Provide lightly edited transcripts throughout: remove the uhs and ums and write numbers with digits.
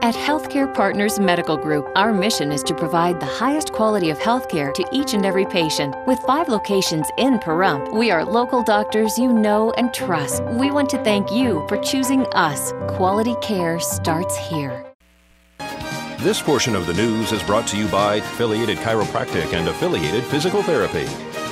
At Healthcare Partners Medical Group, our mission is to provide the highest quality of healthcare to each and every patient. With 5 locations in Pahrump, we are local doctors you know and trust. We want to thank you for choosing us. Quality care starts here. This portion of the news is brought to you by Affiliated Chiropractic and Affiliated Physical Therapy.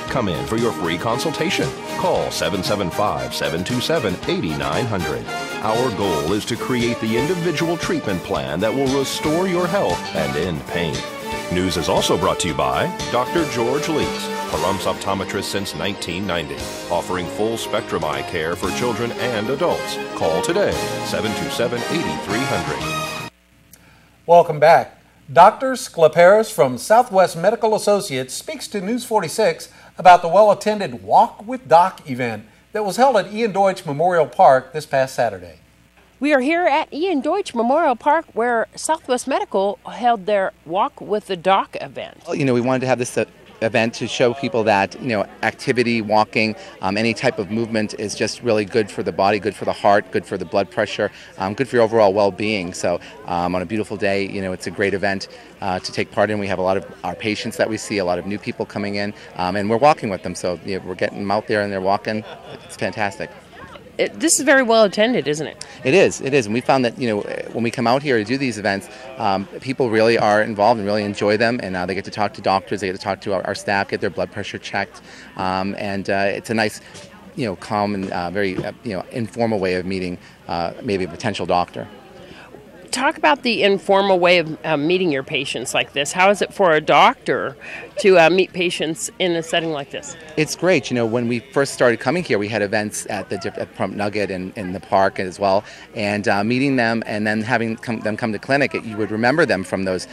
Come in for your free consultation. Call 775-727-8900. Our goal is to create the individual treatment plan that will restore your health and end pain. News is also brought to you by Dr. George Leaks, Pahrump's optometrist since 1990, offering full spectrum eye care for children and adults. Call today, 727-8300. Welcome back. Dr. Skleparis from Southwest Medical Associates speaks to News 46 about the well-attended Walk with Doc event that was held at Ian Deutsch Memorial Park this past Saturday. We are here at Ian Deutsch Memorial Park where Southwest Medical held their Walk with the Doc event. We wanted to have this event to show people that, activity, walking, any type of movement is just really good for the body, good for the heart, good for the blood pressure, good for your overall well-being. So on a beautiful day, it's a great event to take part in. We have a lot of our patients that we see, a lot of new people coming in, and we're walking with them. So we're getting them out there and they're walking. It's fantastic. This is very well attended, isn't it? It is, and we found that, when we come out here to do these events, people really are involved and really enjoy them, and they get to talk to doctors, they get to talk to our staff, get their blood pressure checked, and it's a nice, calm and very, informal way of meeting maybe a potential doctor. Talk about the informal way of meeting your patients like this. How is it for a doctor to meet patients in a setting like this? It's great. When we first started coming here, we had events at Pahrump Nugget and in the park as well, and meeting them and then having them come to clinic, you would remember them from those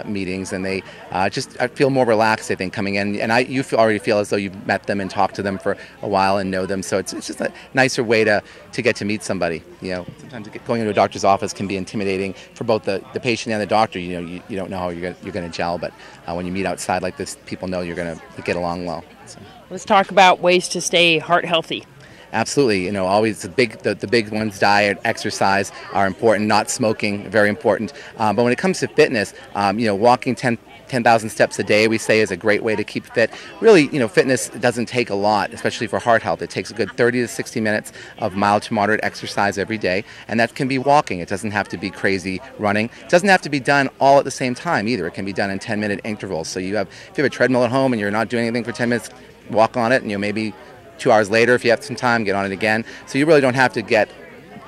meetings, and they I feel more relaxed, I think, coming in. And you already feel as though you've met them and talked to them for a while and know them. So it's just a nicer way to get to meet somebody. Sometimes going into a doctor's office can be intimidating for both the patient and the doctor. You don't know how you're going to gel, but when you meet outside like this, people know you're going to get along well. So. Let's talk about ways to stay heart healthy. Absolutely, always the big ones, diet, exercise are important. Not smoking, very important. But when it comes to fitness, walking 10,000 steps a day, we say, is a great way to keep fit. Really, fitness doesn't take a lot, especially for heart health. It takes a good 30 to 60 minutes of mild to moderate exercise every day, and that can be walking. It doesn't have to be crazy running. It doesn't have to be done all at the same time either. It can be done in 10-minute intervals. So if you have a treadmill at home and you're not doing anything for 10 minutes, walk on it, and maybe 2 hours later, if you have some time, get on it again. So you really don't have to get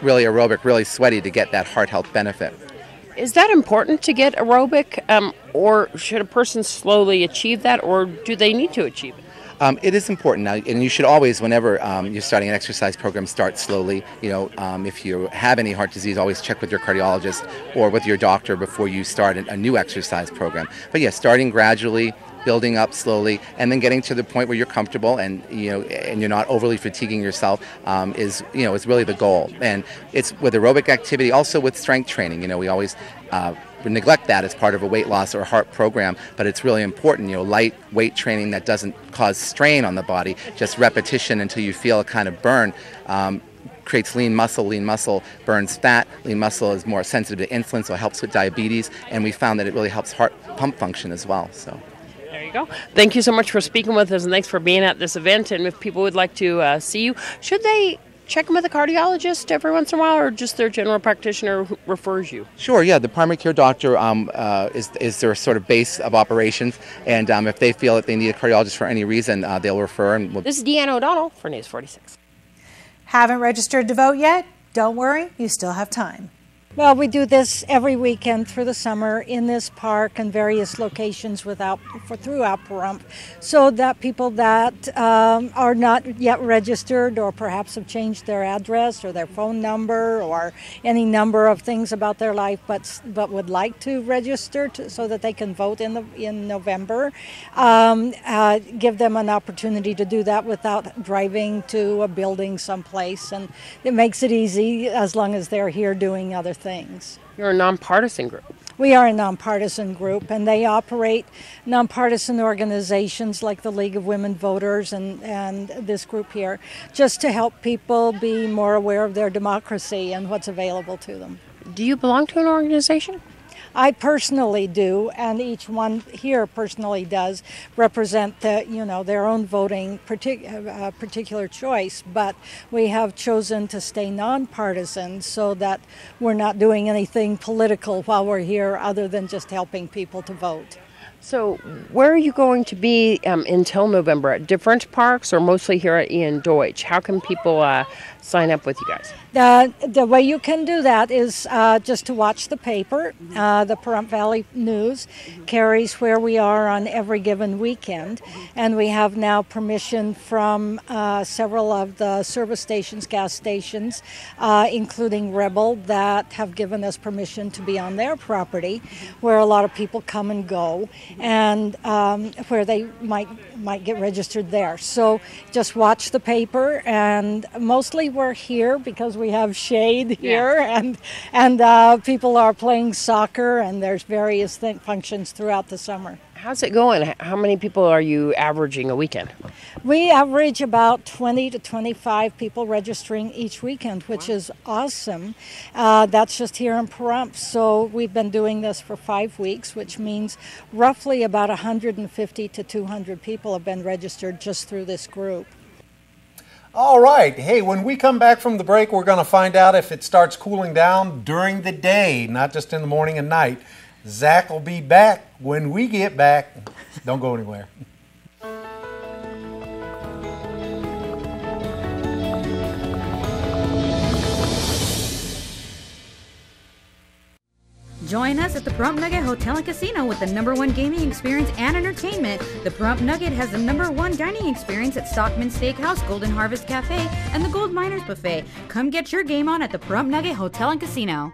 really aerobic, really sweaty to get that heart health benefit. Is that important to get aerobic, or should a person slowly achieve that, or do they need to achieve it? It is important now, and you should always, whenever you're starting an exercise program, start slowly. If you have any heart disease, always check with your cardiologist or with your doctor before you start a new exercise program. But yeah, starting gradually, building up slowly, and then getting to the point where you're comfortable and you're not overly fatiguing yourself is really the goal. And it's with aerobic activity, also with strength training. We always neglect that as part of a weight loss or heart program, but it's really important. Light weight training that doesn't cause strain on the body, just repetition until you feel a kind of burn. Creates lean muscle. Lean muscle burns fat. Lean muscle is more sensitive to insulin, so it helps with diabetes, and we found that it really helps heart pump function as well. So. There you go. Thank you so much for speaking with us, and thanks for being at this event. And if people would like to see you, should they check them with a cardiologist every once in a while, or just their general practitioner who refers you? Sure, yeah. The primary care doctor is their sort of base of operations, and if they feel that they need a cardiologist for any reason, they'll refer. This is Deanna O'Donnell for News 46. Haven't registered to vote yet? Don't worry, you still have time. Well, we do this every weekend through the summer in this park and various locations throughout Pahrump, so that people that are not yet registered or perhaps have changed their address or their phone number or any number of things about their life, but would like to register so that they can vote in November, give them an opportunity to do that without driving to a building someplace, and it makes it easy as long as they're here doing other things. You're a nonpartisan group. We are a nonpartisan group, and they operate nonpartisan organizations like the League of Women Voters and this group here, just to help people be more aware of their democracy and what's available to them. Do you belong to an organization? I personally do, and each one here personally does represent their own voting particular choice. But we have chosen to stay nonpartisan so that we're not doing anything political while we're here, other than just helping people to vote. So where are you going to be until November? At different parks or mostly here at Ian Deutsch? How can people sign up with you guys? The way you can do that is just to watch the paper. The Pahrump Valley News carries where we are on every given weekend, and we have now permission from several of the service stations, gas stations, including Rebel, that have given us permission to be on their property, where a lot of people come and go, and where they might get registered there. So just watch the paper, and mostly we're here because we have shade here, and people are playing soccer, and there's various functions throughout the summer. How's it going? How many people are you averaging a weekend? We average about 20 to 25 people registering each weekend, which is awesome. That's just here in Pahrump. So we've been doing this for 5 weeks, which means roughly about 150 to 200 people have been registered just through this group. All right. Hey, when we come back from the break, we're going to find out if it starts cooling down during the day, not just in the morning and night. Zach will be back when we get back. Don't go anywhere. Join us at the Pahrump Nugget Hotel and Casino with the #1 gaming experience and entertainment. The Pahrump Nugget has the #1 dining experience at Stockman Steakhouse, Golden Harvest Cafe, and the Gold Miners Buffet. Come get your game on at the Pahrump Nugget Hotel and Casino.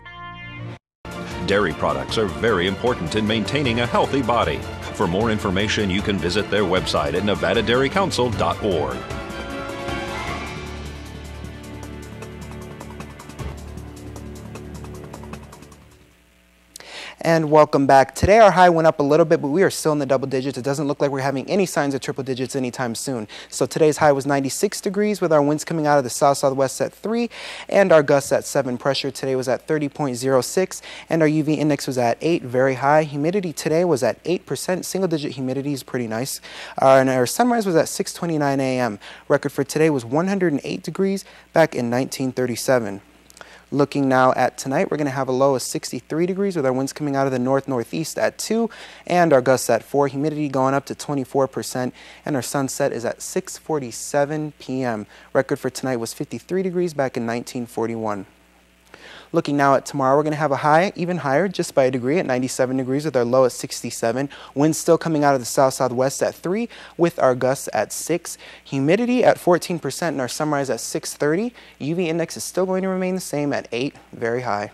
Dairy products are very important in maintaining a healthy body. For more information, you can visit their website at nevadadairycouncil.org. And welcome back. Today our high went up a little bit, but we are still in the double digits. It doesn't look like we're having any signs of triple digits anytime soon. So today's high was 96 degrees with our winds coming out of the south-southwest at 3 and our gusts at 7. Pressure today was at 30.06 and our UV index was at 8, very high. Humidity today was at 8%. Single-digit humidity is pretty nice. And our sunrise was at 6:29 a.m. Record for today was 108 degrees back in 1937. Looking now at tonight, we're going to have a low of 63 degrees with our winds coming out of the north-northeast at 2 and our gusts at 4. Humidity going up to 24% and our sunset is at 6:47 p.m. Record for tonight was 53 degrees back in 1941. Looking now at tomorrow, we're going to have a high, even higher, just by a degree at 97 degrees with our low at 67. Winds still coming out of the south-southwest at 3 with our gusts at 6. Humidity at 14% and our sunrise at 6:30. UV index is still going to remain the same at 8, very high.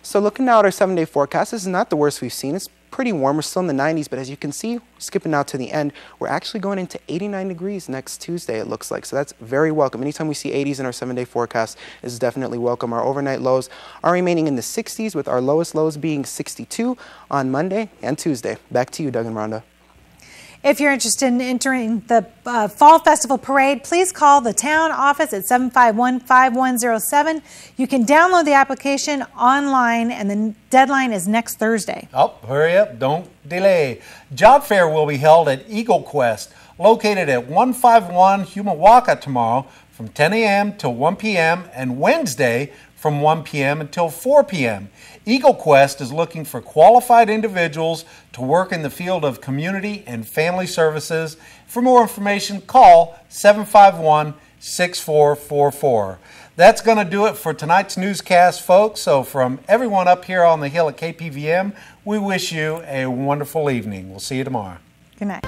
So looking now at our 7-day forecast, this is not the worst we've seen. It's pretty warm. We're still in the 90s, but as you can see, skipping out to the end, we're actually going into 89 degrees next Tuesday, it looks like. So that's very welcome. Anytime we see 80s in our 7-day forecast is definitely welcome. Our overnight lows are remaining in the 60s with our lowest lows being 62 on Monday and Tuesday. Back to you, Doug and Rhonda. If you're interested in entering the Fall Festival Parade, please call the town office at 751-5107. You can download the application online, and the deadline is next Thursday. Oh, hurry up. Don't delay. Job fair will be held at Eagle Quest, located at 151 Humahuaca tomorrow from 10 a.m. till 1 p.m. and Wednesday from 1 p.m. until 4 p.m. Eagle Quest is looking for qualified individuals to work in the field of community and family services. For more information, call 751-6444. That's going to do it for tonight's newscast, folks. So from everyone up here on the hill at KPVM, we wish you a wonderful evening. We'll see you tomorrow. Good night.